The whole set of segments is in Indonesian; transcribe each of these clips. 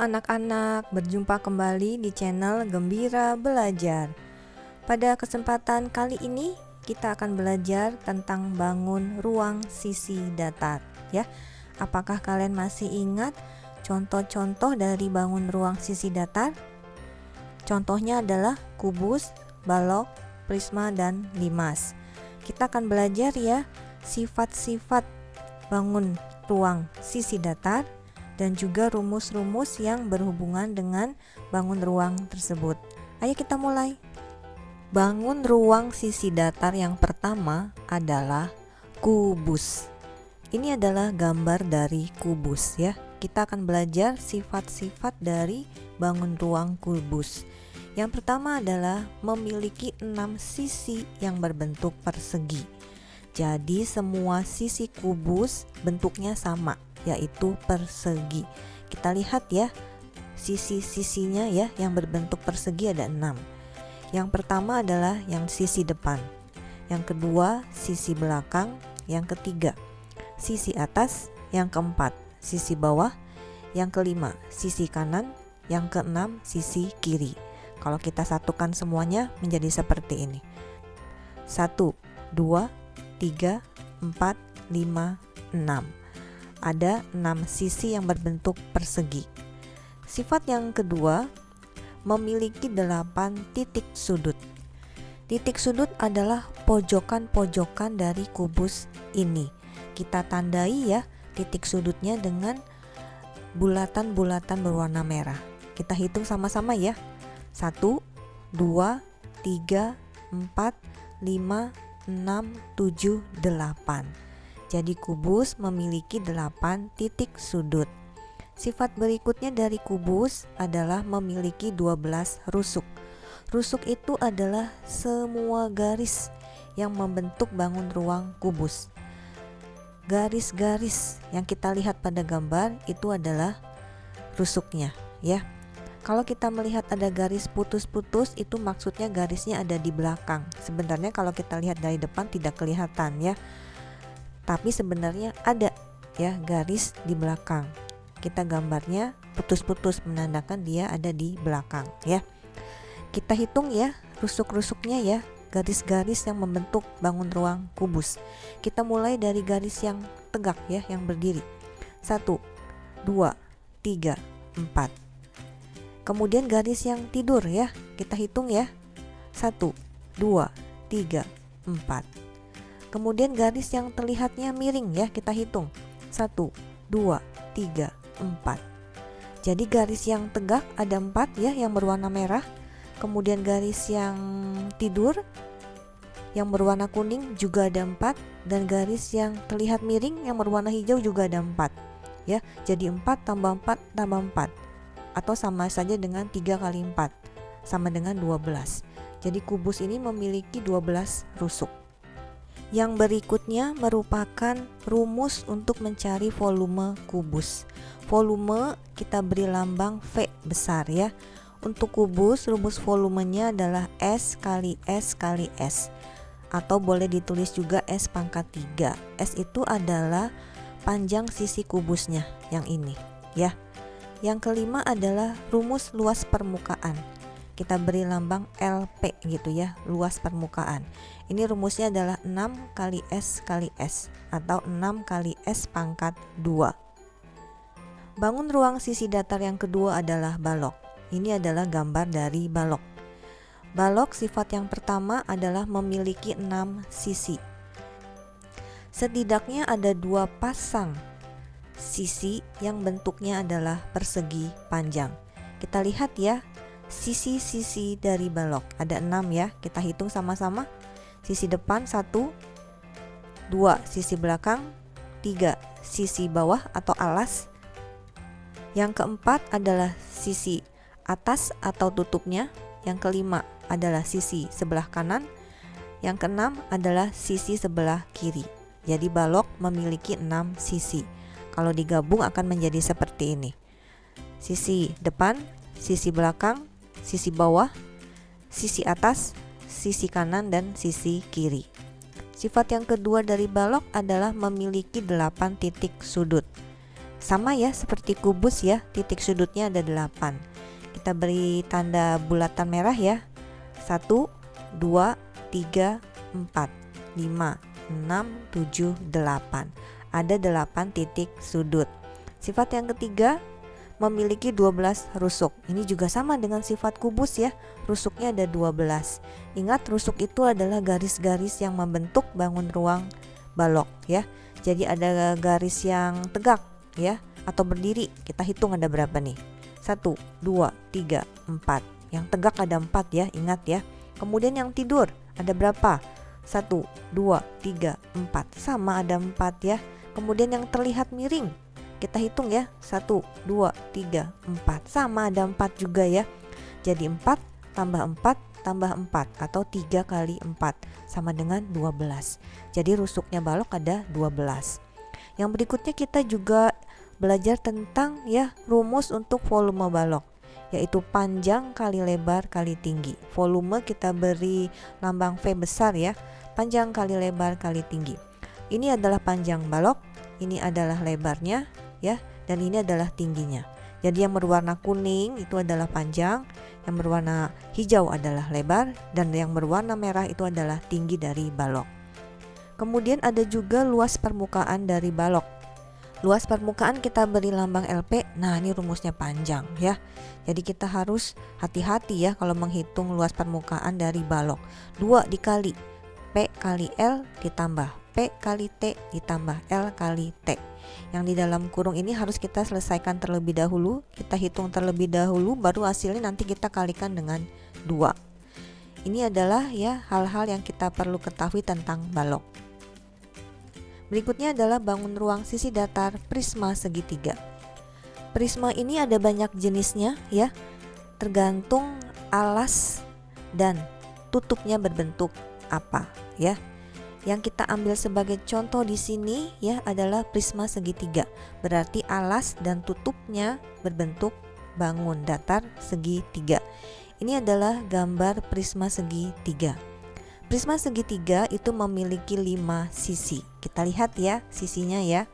anak-anak, berjumpa kembali di channel Gembira Belajar. Pada kesempatan kali ini kita akan belajar tentang bangun ruang sisi datar ya. Apakah kalian masih ingat contoh-contoh dari bangun ruang sisi datar? Contohnya adalah kubus, balok, prisma, dan limas. Kita akan belajar ya sifat-sifat bangun ruang sisi datar dan juga rumus-rumus yang berhubungan dengan bangun ruang tersebut. Ayo kita mulai. Bangun ruang sisi datar yang pertama adalah kubus. Ini adalah gambar dari kubus ya. Kita akan belajar sifat-sifat dari bangun ruang kubus. Yang pertama adalah memiliki 6 sisi yang berbentuk persegi. Jadi semua sisi kubus bentuknya sama, yaitu persegi. Kita lihat ya, sisi-sisinya ya yang berbentuk persegi ada 6. Yang pertama adalah yang sisi depan, yang kedua sisi belakang, yang ketiga sisi atas, yang keempat sisi bawah, yang kelima sisi kanan, yang keenam sisi kiri. Kalau kita satukan semuanya menjadi seperti ini. 1, 2, 3, 4, 5, 6. Ada 6 sisi yang berbentuk persegi. Sifat yang kedua, memiliki 8 titik sudut. Titik sudut adalah pojokan-pojokan dari kubus ini. Kita tandai ya titik sudutnya dengan bulatan-bulatan berwarna merah. Kita hitung sama-sama ya. 1, 2, 3, 4, 5, 6, 7, 8. Jadi kubus memiliki 8 titik sudut. Sifat berikutnya dari kubus adalah memiliki 12 rusuk. Rusuk itu adalah semua garis yang membentuk bangun ruang kubus. Garis-garis yang kita lihat pada gambar itu adalah rusuknya ya. Kalau kita melihat ada garis putus-putus, itu maksudnya garisnya ada di belakang. Sebenarnya kalau kita lihat dari depan tidak kelihatan ya. Tapi sebenarnya ada ya garis di belakang. Kita gambarnya putus-putus menandakan dia ada di belakang ya. Kita hitung ya rusuk-rusuknya ya, garis-garis yang membentuk bangun ruang kubus. Kita mulai dari garis yang tegak ya, yang berdiri. 1, 2, 3, 4. Kemudian garis yang tidur ya, kita hitung ya. 1, 2, 3, 4. Kemudian garis yang terlihatnya miring ya, kita hitung. 1, 2, 3, 4. Jadi garis yang tegak ada 4 ya yang berwarna merah. Kemudian garis yang tidur yang berwarna kuning juga ada 4, dan garis yang terlihat miring yang berwarna hijau juga ada 4 ya. Jadi 4 tambah 4 tambah 4, atau sama saja dengan 3 kali 4 sama dengan 12. Jadi kubus ini memiliki 12 rusuk. Yang berikutnya merupakan rumus untuk mencari volume kubus. Volume kita beri lambang V besar ya. Untuk kubus rumus volumenya adalah S kali S kali S, atau boleh ditulis juga S pangkat 3. S itu adalah panjang sisi kubusnya yang ini ya. Yang kelima adalah rumus luas permukaan. Kita beri lambang LP gitu ya, luas permukaan. Ini rumusnya adalah 6 kali S kali S, atau 6 kali S pangkat 2. Bangun ruang sisi datar yang kedua adalah balok. Ini adalah gambar dari balok. Balok sifat yang pertama adalah memiliki 6 sisi. Setidaknya ada 2 pasang sisi yang bentuknya adalah persegi panjang. Kita lihat ya sisi-sisi dari balok ada 6 ya. Kita hitung sama-sama. Sisi depan 1, 2 sisi belakang, 3 sisi bawah atau alas. Yang keempat adalah sisi atas atau tutupnya. Yang kelima adalah sisi sebelah kanan. Yang keenam adalah sisi sebelah kiri. Jadi balok memiliki 6 sisi. Kalau digabung akan menjadi seperti ini. Sisi depan, sisi belakang, sisi bawah, sisi atas, sisi kanan, dan sisi kiri. Sifat yang kedua dari balok adalah memiliki 8 titik sudut. sama ya seperti kubus ya, titik sudutnya ada 8. Kita beri tanda bulatan merah ya. 1, 2, 3, 4, 5, 6, 7, 8. Ada 8 titik sudut. Sifat yang ketiga, memiliki 12 rusuk. Ini juga sama dengan sifat kubus ya. Rusuknya ada 12. Ingat, rusuk itu adalah garis-garis yang membentuk bangun ruang balok ya. Jadi ada garis yang tegak ya atau berdiri. Kita hitung ada berapa nih? 1, 2, 3, 4. Yang tegak ada 4 ya, ingat ya. Kemudian yang tidur ada berapa? 1, 2, 3, 4. Sama ada 4 ya. Kemudian yang terlihat miring, kita hitung ya, 1, 2, 3, 4. Sama ada 4 juga ya. Jadi 4 tambah 4 tambah 4 atau 3 kali 4 sama dengan 12. Jadi rusuknya balok ada 12. Yang berikutnya kita juga belajar tentang ya rumus untuk volume balok, yaitu panjang kali lebar kali tinggi. Volume kita beri lambang V besar ya. Panjang kali lebar kali tinggi. Ini adalah panjang balok, ini adalah lebarnya ya, dan ini adalah tingginya. Jadi yang berwarna kuning itu adalah panjang, yang berwarna hijau adalah lebar, dan yang berwarna merah itu adalah tinggi dari balok. Kemudian ada juga luas permukaan dari balok. Luas permukaan kita beri lambang LP. Nah, ini rumusnya panjang ya. Jadi kita harus hati-hati ya kalau menghitung luas permukaan dari balok. 2 dikali P kali L ditambah P kali T ditambah L kali T. Yang di dalam kurung ini harus kita selesaikan terlebih dahulu. Kita hitung terlebih dahulu, baru hasilnya nanti kita kalikan dengan 2. Ini adalah ya hal-hal yang kita perlu ketahui tentang balok. Berikutnya adalah bangun ruang sisi datar prisma segitiga. Prisma ini ada banyak jenisnya ya, tergantung alas dan tutupnya berbentuk apa ya. Yang kita ambil sebagai contoh di sini ya adalah prisma segitiga. Berarti alas dan tutupnya berbentuk bangun datar segitiga. Ini adalah gambar prisma segitiga. Prisma segitiga itu memiliki 5 sisi. Kita lihat ya sisinya ya.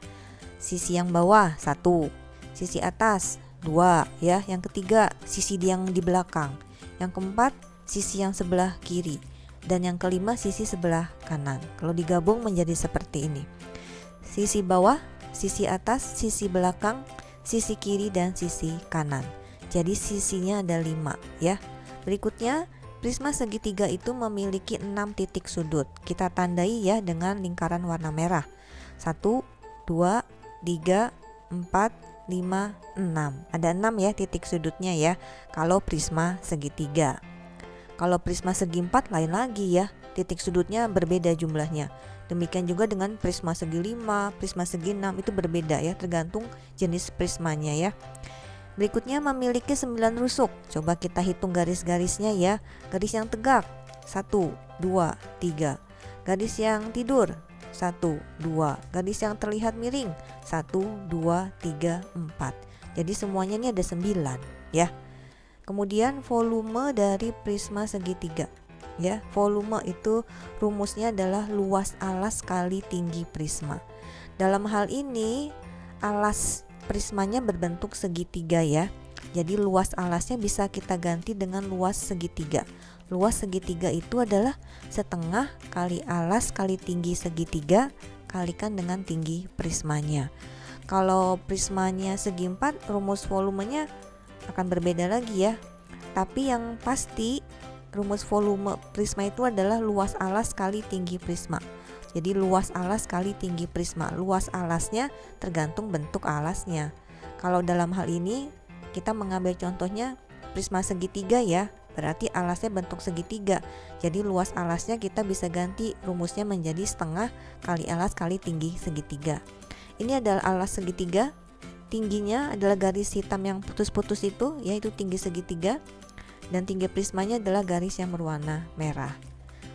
Sisi yang bawah 1, sisi atas 2 ya. Yang ketiga sisi yang di belakang. Yang keempat sisi yang sebelah kiri. Dan yang kelima sisi sebelah kanan. Kalau digabung menjadi seperti ini. Sisi bawah, sisi atas, sisi belakang, sisi kiri dan sisi kanan. Jadi sisinya ada 5 ya. Berikutnya prisma segitiga itu memiliki 6 titik sudut. Kita tandai ya dengan lingkaran warna merah. 1, 2, 3, 4, 5, 6. Ada 6 ya titik sudutnya ya kalau prisma segitiga. Kalau prisma segi 4 lain lagi ya, titik sudutnya berbeda jumlahnya. Demikian juga dengan prisma segi 5, prisma segi 6 itu berbeda ya, tergantung jenis prismanya ya. Berikutnya memiliki 9 rusuk. Coba kita hitung garis-garisnya ya. Garis yang tegak 1, 2, 3. Garis yang tidur 1, 2. Garis yang terlihat miring 1, 2, 3, 4. Jadi semuanya ini ada 9 ya. Kemudian volume dari prisma segitiga ya. Volume itu rumusnya adalah luas alas kali tinggi prisma. Dalam hal ini alas prismanya berbentuk segitiga ya. Jadi luas alasnya bisa kita ganti dengan luas segitiga. Luas segitiga itu adalah setengah kali alas kali tinggi segitiga kalikan dengan tinggi prismanya. Kalau prismanya segi 4, rumus volumenya akan berbeda lagi ya. Tapi yang pasti rumus volume prisma itu adalah luas alas kali tinggi prisma. Jadi luas alas kali tinggi prisma. Luas alasnya tergantung bentuk alasnya. Kalau dalam hal ini kita mengambil contohnya prisma segitiga ya, berarti alasnya bentuk segitiga. Jadi luas alasnya kita bisa ganti rumusnya menjadi setengah kali alas kali tinggi segitiga. Ini adalah alas segitiga. Tingginya adalah garis hitam yang putus-putus itu, yaitu tinggi segitiga, dan tinggi prismanya adalah garis yang berwarna merah.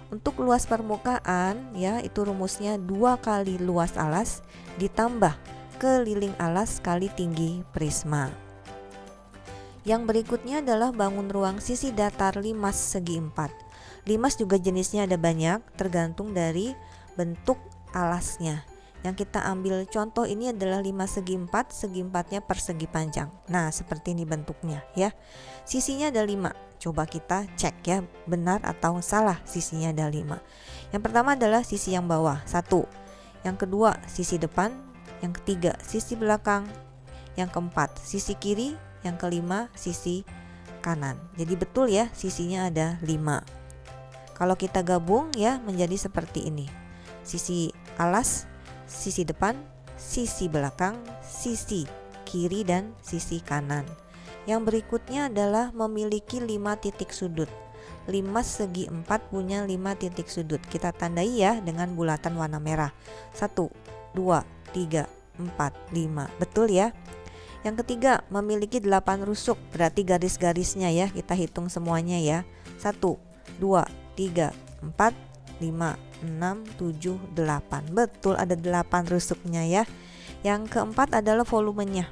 Untuk luas permukaan ya, itu rumusnya 2 kali luas alas ditambah keliling alas kali tinggi prisma. Yang berikutnya adalah bangun ruang sisi datar limas segi 4. Limas juga jenisnya ada banyak, tergantung dari bentuk alasnya. Yang kita ambil contoh ini adalah 5 segi 4, segi 4-nya persegi panjang. Nah, seperti ini bentuknya ya. Sisinya ada 5. Coba kita cek ya, benar atau salah sisinya ada 5. Yang pertama adalah sisi yang bawah, 1. Yang kedua, sisi depan. Yang ketiga, sisi belakang. Yang keempat, sisi kiri. Yang kelima, sisi kanan. Jadi betul ya, sisinya ada 5. Kalau kita gabung ya menjadi seperti ini. Sisi alas, sisi depan, sisi belakang, sisi kiri dan sisi kanan. Yang berikutnya adalah memiliki 5 titik sudut. 5 segi 4 punya 5 titik sudut. Kita tandai ya dengan bulatan warna merah. 1, 2, 3, 4, 5. Betul ya? Yang ketiga, memiliki 8 rusuk. Berarti garis-garisnya ya, kita hitung semuanya ya. 1, 2, 3, 4, 5, 6, 7, 8. Betul, ada 8 rusuknya ya. Yang keempat adalah volumenya.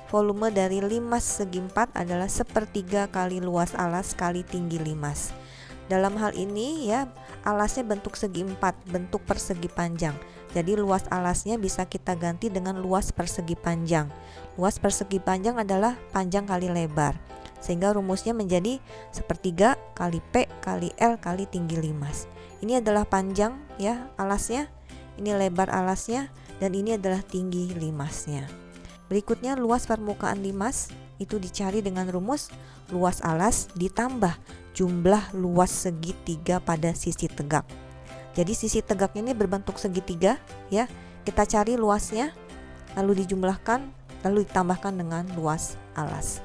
Volume dari limas segi 4 adalah 1/3 kali luas alas kali tinggi limas. Dalam hal ini ya, alasnya bentuk segi 4, bentuk persegi panjang. Jadi luas alasnya bisa kita ganti dengan luas persegi panjang. Luas persegi panjang adalah panjang kali lebar. Sehingga rumusnya menjadi 1/3 kali P kali L kali tinggi limas. Ini adalah panjang ya alasnya, ini lebar alasnya, dan ini adalah tinggi limasnya. Berikutnya luas permukaan limas itu dicari dengan rumus luas alas ditambah jumlah luas segitiga pada sisi tegak. Jadi sisi tegak ini berbentuk segitiga ya. Kita cari luasnya, lalu dijumlahkan, lalu ditambahkan dengan luas alas.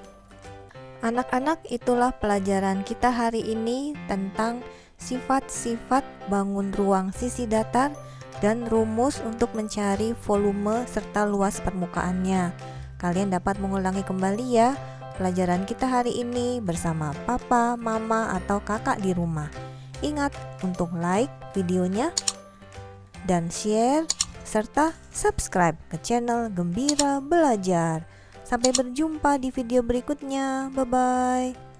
Anak-anak, itulah pelajaran kita hari ini tentang sifat-sifat bangun ruang sisi datar dan rumus untuk mencari volume serta luas permukaannya. Kalian dapat mengulangi kembali ya pelajaran kita hari ini bersama papa, mama, atau kakak di rumah. Ingat untuk like videonya dan share serta subscribe ke channel Gembira Belajar. Sampai berjumpa di video berikutnya. Bye-bye.